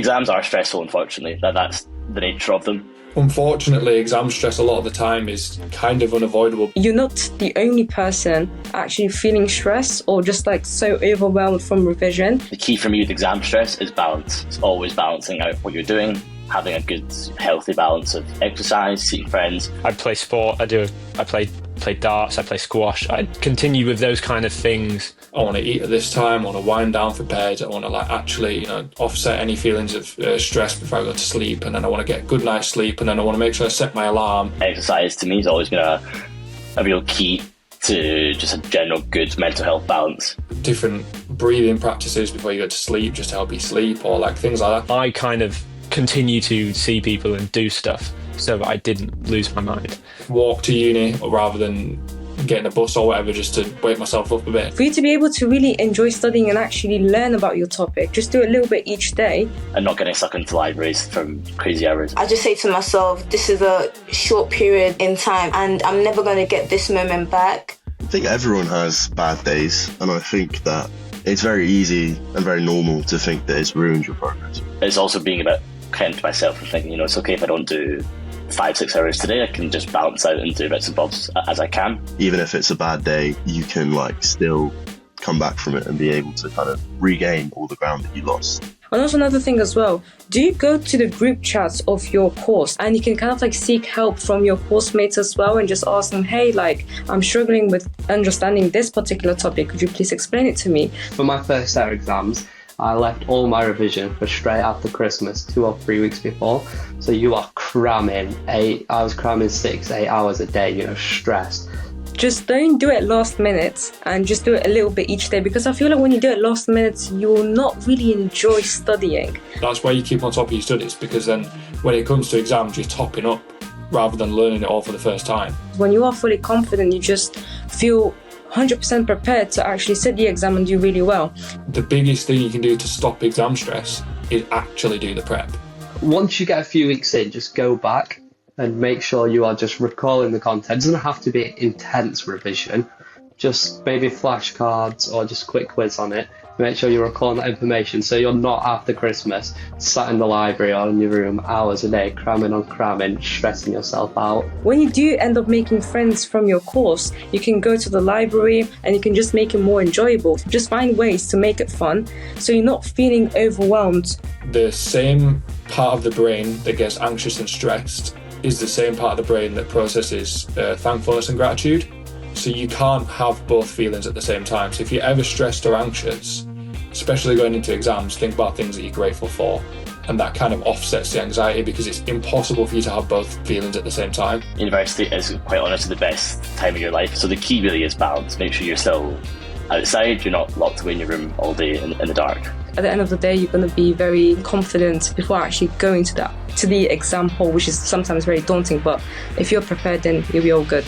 Exams are stressful, unfortunately. That's the nature of them. Unfortunately, exam stress a lot of the time is kind of unavoidable. You're not the only person actually feeling stress or just like so overwhelmed from revision. The key for me with exam stress is balance. It's always balancing out what you're doing, having a good, healthy balance of exercise, seeing friends. I play sport, I play darts, I play squash. I continue with those kind of things. I want to eat at this time, I want to wind down for bed, I want to actually, offset any feelings of stress before I go to sleep, and then I want to get a good night's sleep, and then I want to make sure I set my alarm. Exercise to me has always been a real key to just a general good mental health balance. Different breathing practices before you go to sleep, just to help you sleep, or things like that. I kind of continue to see people and do stuff so that I didn't lose my mind. Walk to uni rather than getting a bus or whatever, just to wake myself up a bit. For you to be able to really enjoy studying and actually learn about your topic, just do a little bit each day. And not getting stuck into libraries from crazy hours. I just say to myself, this is a short period in time and I'm never going to get this moment back. I think everyone has bad days, and I think that it's very easy and very normal to think that it's ruined your progress. It's also being a bit kind to myself and thinking, it's okay if I don't do 5-6 hours today. I can just balance out and do bits and bobs as I can. Even if it's a bad day, you can still come back from it and be able to kind of regain all the ground that you lost. And also another thing as well, do you go to the group chats of your course and you can kind of seek help from your course mates as well and just ask them, hey, I'm struggling with understanding this particular topic, could you please explain it to me? For my first set of exams, I left all my revision for straight after Christmas, 2 or 3 weeks before. So you are cramming I was cramming 6-8 hours a day, stressed. Just don't do it last minute and just do it a little bit each day, because I feel like when you do it last minute, you will not really enjoy studying. That's why you keep on top of your studies, because then when it comes to exams, you're topping up rather than learning it all for the first time. When you are fully confident, you just feel 100% prepared to actually sit the exam and do really well. The biggest thing you can do to stop exam stress is actually do the prep. Once you get a few weeks in, just go back and make sure you are just recalling the content. It doesn't have to be intense revision, just maybe flashcards or just quick quiz on it. Make sure you're recalling that information so you're not after Christmas sat in the library or in your room hours a day cramming on cramming, stressing yourself out. When you do end up making friends from your course, you can go to the library and you can just make it more enjoyable. Just find ways to make it fun so you're not feeling overwhelmed. The same part of the brain that gets anxious and stressed is the same part of the brain that processes thankfulness and gratitude. So you can't have both feelings at the same time. So if you're ever stressed or anxious, especially going into exams, think about things that you're grateful for. And that kind of offsets the anxiety, because it's impossible for you to have both feelings at the same time. University is, quite honestly, the best time of your life. So the key really is balance. Make sure you're still outside, you're not locked away in your room all day in the dark. At the end of the day, you're going to be very confident before actually going to the exam hall, which is sometimes very daunting. But if you're prepared, then you'll be all good.